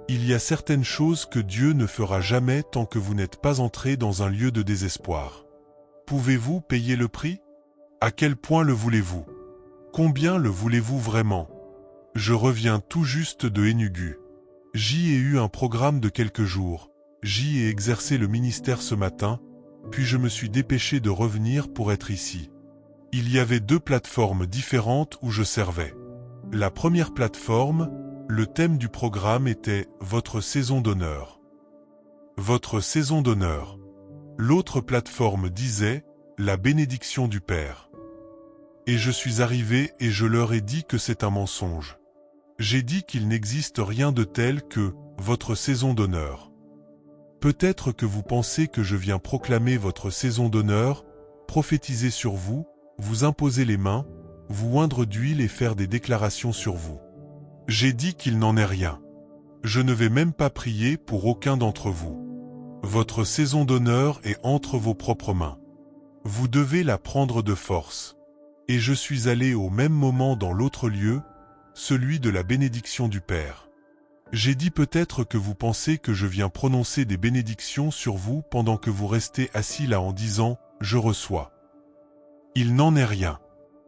Il y a certaines choses que Dieu ne fera jamais tant que vous n'êtes pas entré dans un lieu de désespoir. Pouvez-vous payer le prix? À quel point le voulez-vous? Combien le voulez-vous vraiment? Je reviens tout juste de Enugu. J'y ai eu un programme de quelques jours. J'y ai exercé le ministère ce matin, puis je me suis dépêché de revenir pour être ici. Il y avait 2 plateformes différentes où je servais. La première plateforme, le thème du programme était « Votre saison d'honneur ». Votre saison d'honneur. L'autre plateforme disait « La bénédiction du Père ». Et je suis arrivé et je leur ai dit que c'est un mensonge. J'ai dit qu'il n'existe rien de tel que « Votre saison d'honneur ». Peut-être que vous pensez que je viens proclamer votre saison d'honneur, prophétiser sur vous, vous imposer les mains, vous oindre d'huile et faire des déclarations sur vous. J'ai dit qu'il n'en est rien. Je ne vais même pas prier pour aucun d'entre vous. Votre saison d'honneur est entre vos propres mains. Vous devez la prendre de force. Et je suis allé au même moment dans l'autre lieu, celui de la bénédiction du Père. J'ai dit peut-être que vous pensez que je viens prononcer des bénédictions sur vous pendant que vous restez assis là en disant « Je reçois ». Il n'en est rien.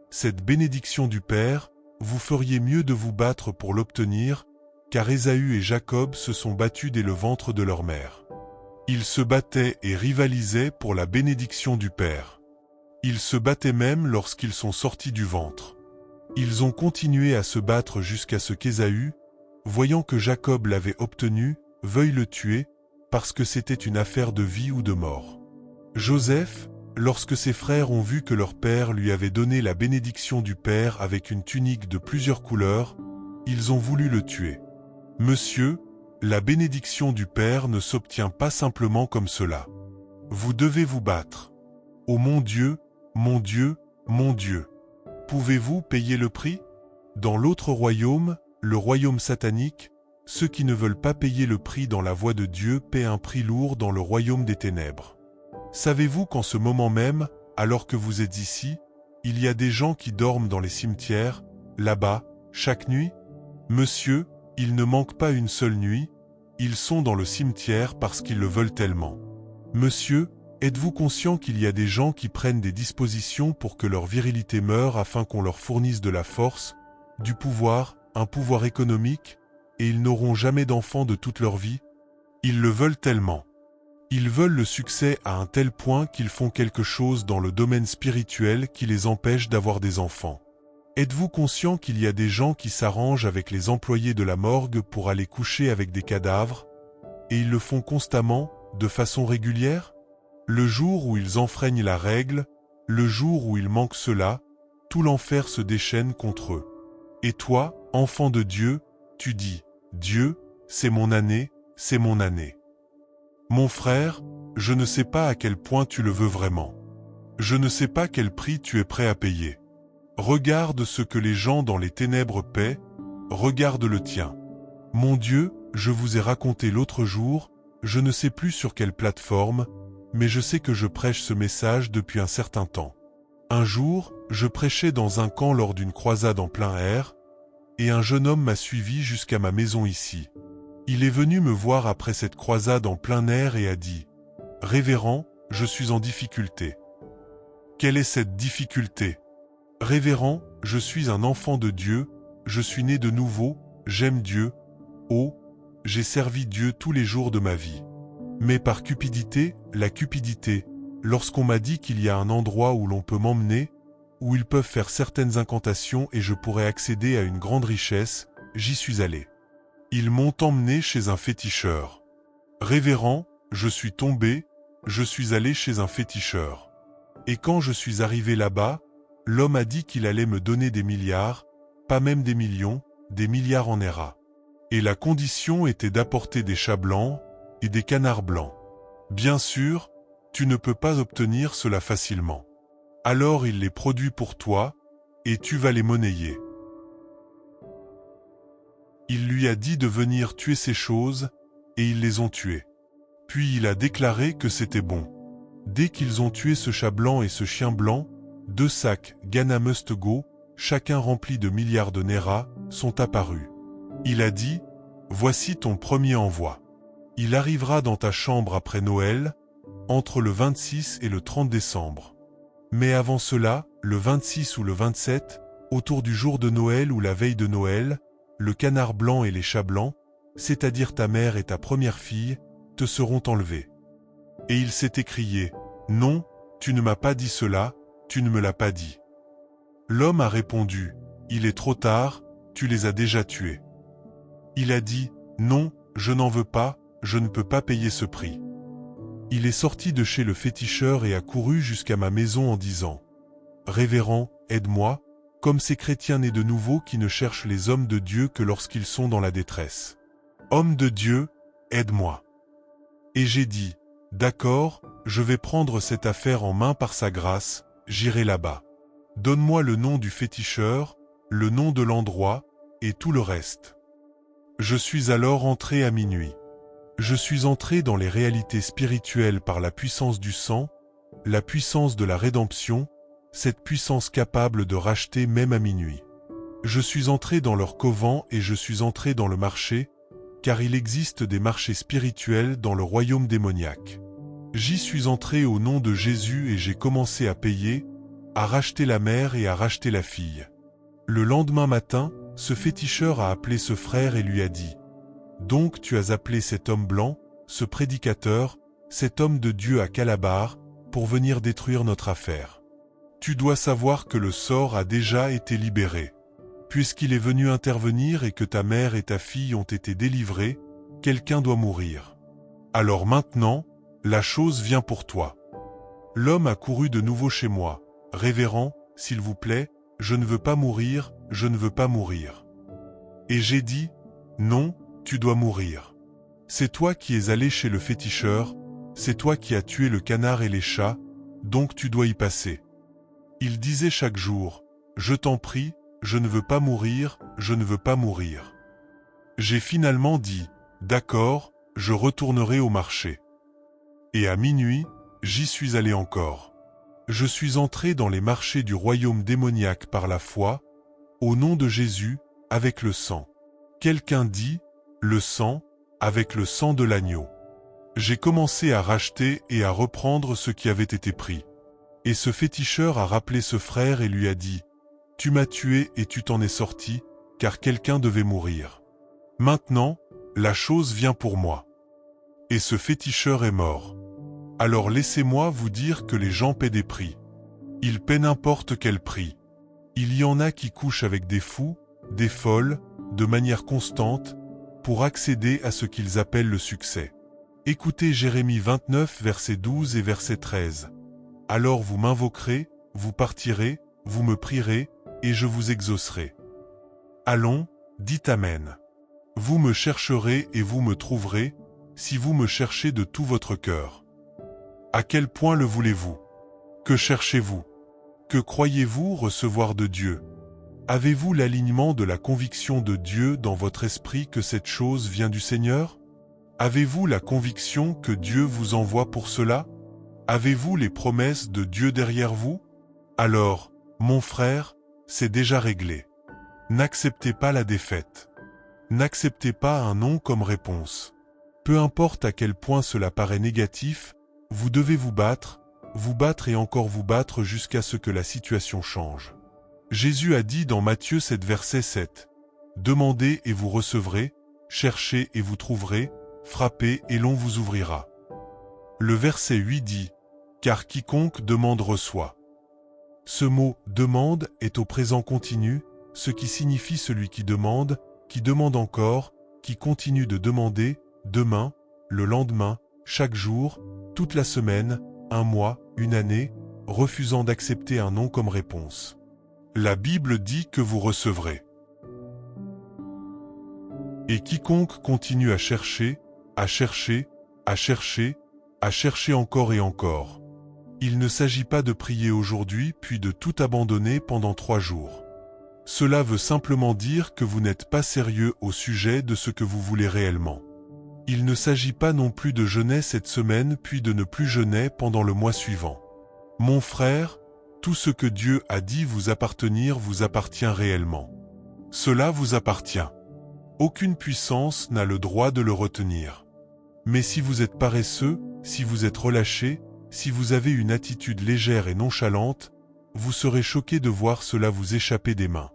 Cette bénédiction du Père, vous feriez mieux de vous battre pour l'obtenir, car Ésaü et Jacob se sont battus dès le ventre de leur mère. Ils se battaient et rivalisaient pour la bénédiction du Père. Ils se battaient même lorsqu'ils sont sortis du ventre. Ils ont continué à se battre jusqu'à ce qu'Ésaü, voyant que Jacob l'avait obtenu, veuille le tuer, parce que c'était une affaire de vie ou de mort. Joseph, lorsque ses frères ont vu que leur père lui avait donné la bénédiction du Père avec une tunique de plusieurs couleurs, ils ont voulu le tuer. Monsieur, la bénédiction du Père ne s'obtient pas simplement comme cela. Vous devez vous battre. Oh mon Dieu, mon Dieu, mon Dieu. Pouvez-vous payer le prix? Dans l'autre royaume, le royaume satanique, ceux qui ne veulent pas payer le prix dans la voie de Dieu paient un prix lourd dans le royaume des ténèbres. Savez-vous qu'en ce moment même, alors que vous êtes ici, il y a des gens qui dorment dans les cimetières, là-bas, chaque nuit? Monsieur, il ne manque pas une seule nuit, ils sont dans le cimetière parce qu'ils le veulent tellement. Monsieur, êtes-vous conscient qu'il y a des gens qui prennent des dispositions pour que leur virilité meure afin qu'on leur fournisse de la force, du pouvoir, un pouvoir économique, et ils n'auront jamais d'enfants de toute leur vie? Ils le veulent tellement. Ils veulent le succès à un tel point qu'ils font quelque chose dans le domaine spirituel qui les empêche d'avoir des enfants. Êtes-vous conscient qu'il y a des gens qui s'arrangent avec les employés de la morgue pour aller coucher avec des cadavres? Et ils le font constamment, de façon régulière? Le jour où ils enfreignent la règle, le jour où il manque cela, tout l'enfer se déchaîne contre eux. Et toi, enfant de Dieu, tu dis, Dieu, c'est mon année, c'est mon année. Mon frère, je ne sais pas à quel point tu le veux vraiment. Je ne sais pas quel prix tu es prêt à payer. Regarde ce que les gens dans les ténèbres paient, regarde le tien. Mon Dieu, je vous ai raconté l'autre jour, je ne sais plus sur quelle plateforme, mais je sais que je prêche ce message depuis un certain temps. Un jour, je prêchais dans un camp lors d'une croisade en plein air, et un jeune homme m'a suivi jusqu'à ma maison ici. Il est venu me voir après cette croisade en plein air et a dit « Révérend, je suis en difficulté. » Quelle est cette difficulté? Révérend, je suis un enfant de Dieu, je suis né de nouveau, j'aime Dieu. Oh, j'ai servi Dieu tous les jours de ma vie. Mais par cupidité, la cupidité, lorsqu'on m'a dit qu'il y a un endroit où l'on peut m'emmener, où ils peuvent faire certaines incantations et je pourrais accéder à une grande richesse, j'y suis allé. Ils m'ont emmené chez un féticheur. Révérend, je suis tombé, je suis allé chez un féticheur. Et quand je suis arrivé là-bas, l'homme a dit qu'il allait me donner des milliards, pas même des millions, des milliards en ERA. Et la condition était d'apporter des chats blancs et des canards blancs. Bien sûr, tu ne peux pas obtenir cela facilement. Alors il les produit pour toi, et tu vas les monnayer. Il lui a dit de venir tuer ces choses, et ils les ont tuées. Puis il a déclaré que c'était bon. Dès qu'ils ont tué ce chat blanc et ce chien blanc, 2 sacs Ghana Must Go, chacun rempli de milliards de NERA, sont apparus. Il a dit, Voici ton premier envoi. Il arrivera dans ta chambre après Noël, entre le 26 et le 30 décembre. Mais avant cela, le 26 ou le 27, autour du jour de Noël ou la veille de Noël, le canard blanc et les chats blancs, c'est-à-dire ta mère et ta première fille, te seront enlevés. » Et il s'est écrié, « Non, tu ne m'as pas dit cela, tu ne me l'as pas dit. » L'homme a répondu, « Il est trop tard, tu les as déjà tués. » Il a dit, « Non, je n'en veux pas, je ne peux pas payer ce prix. » Il est sorti de chez le féticheur et a couru jusqu'à ma maison en disant, « Révérend, aide-moi, comme ces chrétiens nés de nouveau qui ne cherchent les hommes de Dieu que lorsqu'ils sont dans la détresse. Homme de Dieu, aide-moi. » Et j'ai dit, « D'accord, je vais prendre cette affaire en main par sa grâce, j'irai là-bas. Donne-moi le nom du féticheur, le nom de l'endroit, et tout le reste. » Je suis alors entré à minuit. Je suis entré dans les réalités spirituelles par la puissance du sang, la puissance de la rédemption, cette puissance capable de racheter même à minuit. Je suis entré dans leur couvent et je suis entré dans le marché, car il existe des marchés spirituels dans le royaume démoniaque. J'y suis entré au nom de Jésus et j'ai commencé à payer, à racheter la mère et à racheter la fille. Le lendemain matin, ce féticheur a appelé ce frère et lui a dit, « Donc tu as appelé cet homme blanc, ce prédicateur, cet homme de Dieu à Calabar, pour venir détruire notre affaire. Tu dois savoir que le sort a déjà été libéré. Puisqu'il est venu intervenir et que ta mère et ta fille ont été délivrées, quelqu'un doit mourir. Alors maintenant, la chose vient pour toi. » L'homme a couru de nouveau chez moi. « Révérend, s'il vous plaît, je ne veux pas mourir, je ne veux pas mourir. » Et j'ai dit, « Non, tu dois mourir. C'est toi qui es allé chez le féticheur, c'est toi qui as tué le canard et les chats, donc tu dois y passer. » Il disait chaque jour, « Je t'en prie, je ne veux pas mourir, je ne veux pas mourir. » J'ai finalement dit, « D'accord, je retournerai au marché. » Et à minuit, j'y suis allé encore. Je suis entré dans les marchés du royaume démoniaque par la foi, au nom de Jésus, avec le sang. Quelqu'un dit, le sang, avec le sang de l'agneau. J'ai commencé à racheter et à reprendre ce qui avait été pris. Et ce féticheur a rappelé ce frère et lui a dit, « Tu m'as tué et tu t'en es sorti, car quelqu'un devait mourir. Maintenant, la chose vient pour moi. » Et ce féticheur est mort. Alors laissez-moi vous dire que les gens paient des prix. Ils paient n'importe quel prix. Il y en a qui couchent avec des fous, des folles, de manière constante, pour accéder à ce qu'ils appellent le succès. Écoutez Jérémie 29 verset 12 et verset 13. « Alors vous m'invoquerez, vous partirez, vous me prierez, et je vous exaucerai. Allons, dites Amen. Vous me chercherez et vous me trouverez, si vous me cherchez de tout votre cœur. » À quel point le voulez-vous? Que cherchez-vous? Que croyez-vous recevoir de Dieu? Avez-vous l'alignement de la conviction de Dieu dans votre esprit que cette chose vient du Seigneur? Avez-vous la conviction que Dieu vous envoie pour cela? Avez-vous les promesses de Dieu derrière vous? Alors, mon frère, c'est déjà réglé. N'acceptez pas la défaite. N'acceptez pas un non comme réponse. Peu importe à quel point cela paraît négatif, vous devez vous battre et encore vous battre jusqu'à ce que la situation change. Jésus a dit dans Matthieu 7 verset 7, « Demandez et vous recevrez, cherchez et vous trouverez, frappez et l'on vous ouvrira. » Le verset 8 dit, « Car quiconque demande reçoit. » Ce mot « demande » est au présent continu, ce qui signifie celui qui demande encore, qui continue de demander, demain, le lendemain, chaque jour, toute la semaine, un mois, une année, refusant d'accepter un non comme réponse. La Bible dit que vous recevrez. Et quiconque continue à chercher, à chercher, à chercher, à chercher encore et encore. Il ne s'agit pas de prier aujourd'hui puis de tout abandonner pendant 3 jours. Cela veut simplement dire que vous n'êtes pas sérieux au sujet de ce que vous voulez réellement. Il ne s'agit pas non plus de jeûner cette semaine puis de ne plus jeûner pendant le mois suivant. Mon frère, tout ce que Dieu a dit vous appartenir vous appartient réellement. Cela vous appartient. Aucune puissance n'a le droit de le retenir. Mais si vous êtes paresseux, si vous êtes relâché, si vous avez une attitude légère et nonchalante, vous serez choqué de voir cela vous échapper des mains.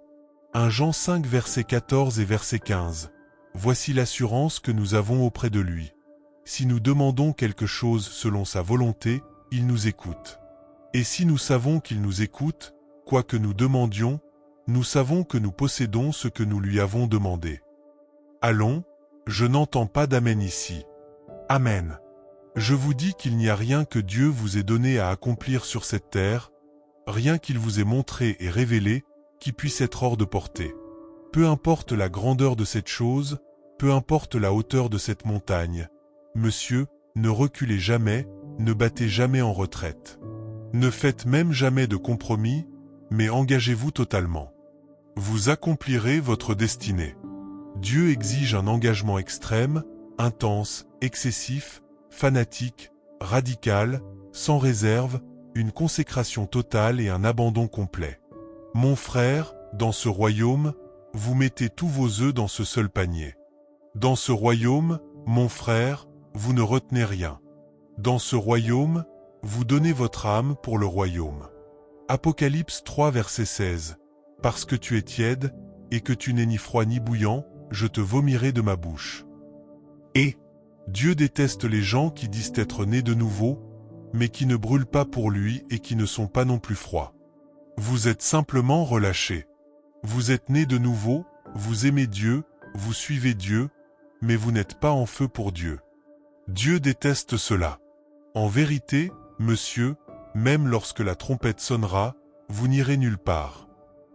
1 Jean 5 versets 14 et verset 15. Voici l'assurance que nous avons auprès de lui. Si nous demandons quelque chose selon sa volonté, il nous écoute. Et si nous savons qu'il nous écoute, quoi que nous demandions, nous savons que nous possédons ce que nous lui avons demandé. Allons, je n'entends pas d'amen ici. Amen. Je vous dis qu'il n'y a rien que Dieu vous ait donné à accomplir sur cette terre, rien qu'il vous ait montré et révélé, qui puisse être hors de portée. Peu importe la grandeur de cette chose, peu importe la hauteur de cette montagne, monsieur, ne reculez jamais, ne battez jamais en retraite. Ne faites même jamais de compromis, mais engagez-vous totalement. Vous accomplirez votre destinée. Dieu exige un engagement extrême, intense, excessif, fanatique, radical, sans réserve, une consécration totale et un abandon complet. Mon frère, dans ce royaume, vous mettez tous vos œufs dans ce seul panier. Dans ce royaume, mon frère, vous ne retenez rien. Dans ce royaume, vous donnez votre âme pour le royaume. Apocalypse 3 verset 16. Parce que tu es tiède, et que tu n'es ni froid ni bouillant, je te vomirai de ma bouche. Et Dieu déteste les gens qui disent être nés de nouveau, mais qui ne brûlent pas pour lui et qui ne sont pas non plus froids. Vous êtes simplement relâchés. Vous êtes nés de nouveau, vous aimez Dieu, vous suivez Dieu, mais vous n'êtes pas en feu pour Dieu. Dieu déteste cela. En vérité, monsieur, même lorsque la trompette sonnera, vous n'irez nulle part.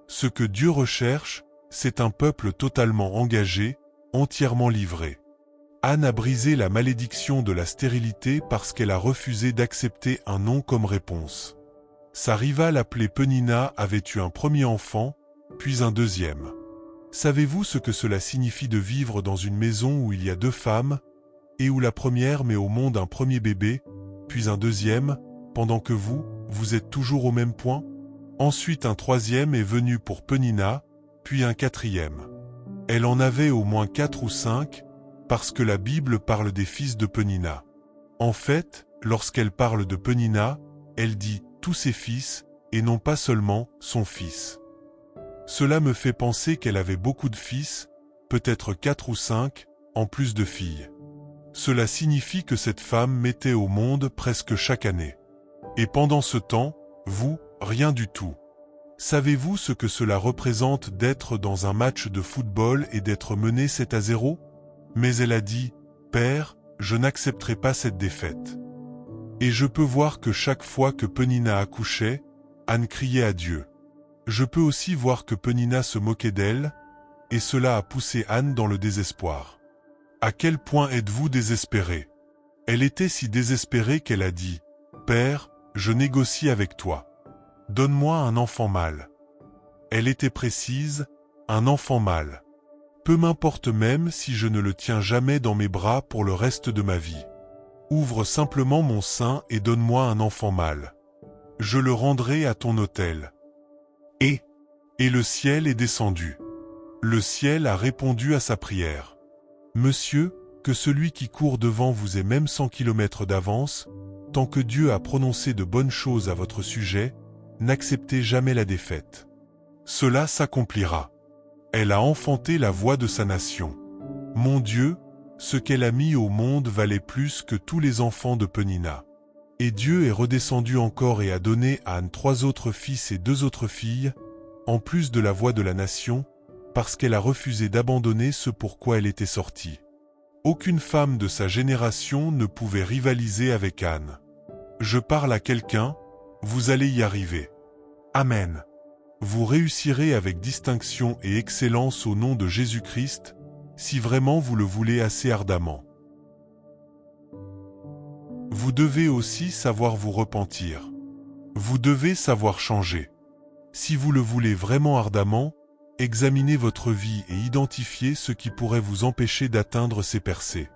Ce que Dieu recherche, c'est un peuple totalement engagé, entièrement livré. Anne a brisé la malédiction de la stérilité parce qu'elle a refusé d'accepter un non comme réponse. Sa rivale appelée Penina avait eu un premier enfant, puis un deuxième. Savez-vous ce que cela signifie de vivre dans une maison où il y a 2 femmes, et où la première met au monde un premier bébé, puis un deuxième, pendant que vous êtes toujours au même point? Ensuite un troisième est venu pour Penina, puis un quatrième. Elle en avait au moins 4 ou 5, parce que la Bible parle des fils de Penina. En fait, lorsqu'elle parle de Penina, elle dit « tous ses fils » et non pas seulement « son fils ». Cela me fait penser qu'elle avait beaucoup de fils, peut-être 4 ou 5, en plus de filles. Cela signifie que cette femme mettait au monde presque chaque année. Et pendant ce temps, rien du tout. Savez-vous ce que cela représente d'être dans un match de football et d'être mené 7-0 ? Mais elle a dit, « Père, je n'accepterai pas cette défaite. » Et je peux voir que chaque fois que Penina accouchait, Anne criait à Dieu. Je peux aussi voir que Penina se moquait d'elle, et cela a poussé Anne dans le désespoir. À quel point êtes-vous désespéré? Elle était si désespérée qu'elle a dit, « Père, je négocie avec toi. Donne-moi un enfant mâle. » Elle était précise, un enfant mâle. Peu m'importe même si je ne le tiens jamais dans mes bras pour le reste de ma vie. Ouvre simplement mon sein et donne-moi un enfant mâle. Je le rendrai à ton autel. Et le ciel est descendu. Le ciel a répondu à sa prière. Monsieur, que celui qui court devant vous ait même 100 km d'avance, tant que Dieu a prononcé de bonnes choses à votre sujet, n'acceptez jamais la défaite. Cela s'accomplira. Elle a enfanté la voix de sa nation. Mon Dieu, ce qu'elle a mis au monde valait plus que tous les enfants de Penina. Et Dieu est redescendu encore et a donné à Anne 3 autres fils et 2 autres filles, en plus de la voix de la nation, parce qu'elle a refusé d'abandonner ce pourquoi elle était sortie. Aucune femme de sa génération ne pouvait rivaliser avec Anne. Je parle à quelqu'un, vous allez y arriver. Amen. Vous réussirez avec distinction et excellence au nom de Jésus-Christ, si vraiment vous le voulez assez ardemment. Vous devez aussi savoir vous repentir. Vous devez savoir changer. Si vous le voulez vraiment ardemment, examinez votre vie et identifiez ce qui pourrait vous empêcher d'atteindre ces percées.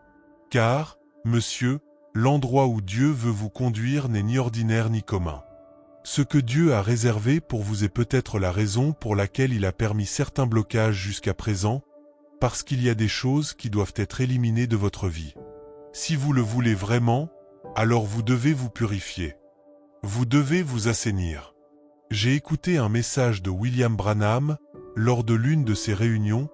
Car, monsieur, l'endroit où Dieu veut vous conduire n'est ni ordinaire ni commun. Ce que Dieu a réservé pour vous est peut-être la raison pour laquelle il a permis certains blocages jusqu'à présent, parce qu'il y a des choses qui doivent être éliminées de votre vie. Si vous le voulez vraiment, alors vous devez vous purifier. Vous devez vous assainir. J'ai écouté un message de William Branham lors de l'une de ses réunions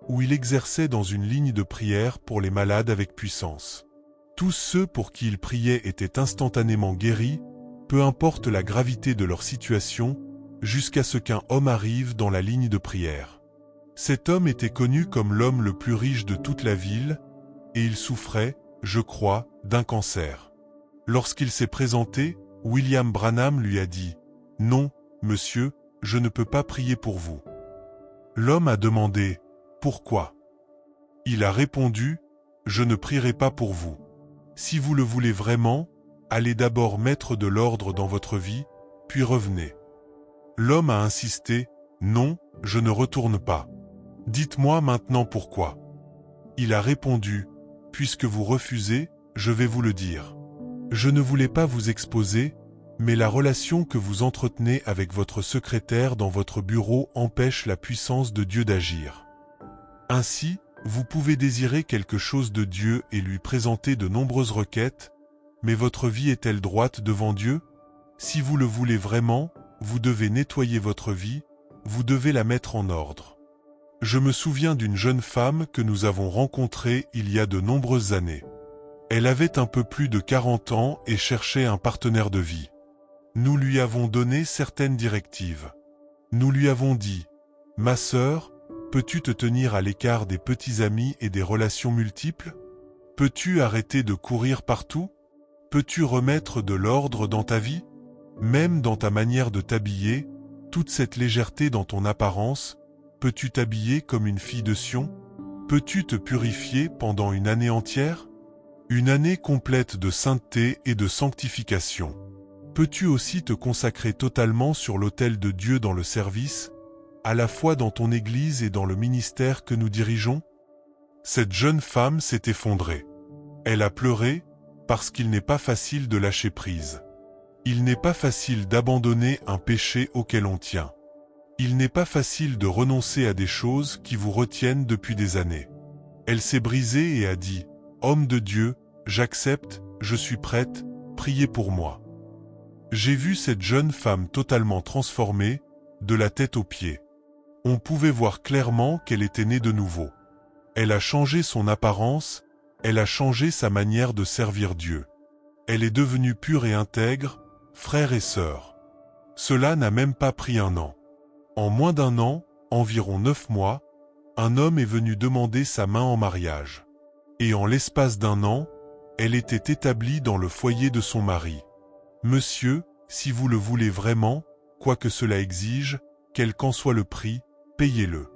où il exerçait dans une ligne de prière pour les malades avec puissance. Tous ceux pour qui il priait étaient instantanément guéris, peu importe la gravité de leur situation, jusqu'à ce qu'un homme arrive dans la ligne de prière. Cet homme était connu comme l'homme le plus riche de toute la ville, et il souffrait, je crois, d'un cancer. Lorsqu'il s'est présenté, William Branham lui a dit « Non, monsieur, je ne peux pas prier pour vous. » L'homme a demandé « Pourquoi ?» Il a répondu « Je ne prierai pas pour vous. Si vous le voulez vraiment, allez d'abord mettre de l'ordre dans votre vie, puis revenez. » L'homme a insisté « Non, je ne retourne pas. Dites-moi maintenant pourquoi. » Il a répondu « Puisque vous refusez, je vais vous le dire. Je ne voulais pas vous exposer, mais la relation que vous entretenez avec votre secrétaire dans votre bureau empêche la puissance de Dieu d'agir. Ainsi, vous pouvez désirer quelque chose de Dieu et lui présenter de nombreuses requêtes, mais votre vie est-elle droite devant Dieu? Si vous le voulez vraiment, vous devez nettoyer votre vie, vous devez la mettre en ordre. Je me souviens d'une jeune femme que nous avons rencontrée il y a de nombreuses années. Elle avait un peu plus de 40 ans et cherchait un partenaire de vie. Nous lui avons donné certaines directives. Nous lui avons dit « Ma sœur, peux-tu te tenir à l'écart des petits amis et des relations multiples? Peux-tu arrêter de courir partout? Peux-tu remettre de l'ordre dans ta vie? Même dans ta manière de t'habiller, toute cette légèreté dans ton apparence, peux-tu t'habiller comme une fille de Sion? Peux-tu te purifier pendant une année entière? Une année complète de sainteté et de sanctification. Peux-tu aussi te consacrer totalement sur l'autel de Dieu dans le service, à la fois dans ton Église et dans le ministère que nous dirigeons? » Cette jeune femme s'est effondrée. Elle a pleuré, parce qu'il n'est pas facile de lâcher prise. Il n'est pas facile d'abandonner un péché auquel on tient. Il n'est pas facile de renoncer à des choses qui vous retiennent depuis des années. Elle s'est brisée et a dit « Homme de Dieu, j'accepte, je suis prête, priez pour moi. » J'ai vu cette jeune femme totalement transformée, de la tête aux pieds. On pouvait voir clairement qu'elle était née de nouveau. Elle a changé son apparence, elle a changé sa manière de servir Dieu. Elle est devenue pure et intègre, frère et sœur. Cela n'a même pas pris un an. En moins d'un an, environ 9 mois, un homme est venu demander sa main en mariage. Et en l'espace d'un an, elle était établie dans le foyer de son mari. Monsieur, si vous le voulez vraiment, quoi que cela exige, quel qu'en soit le prix, payez-le.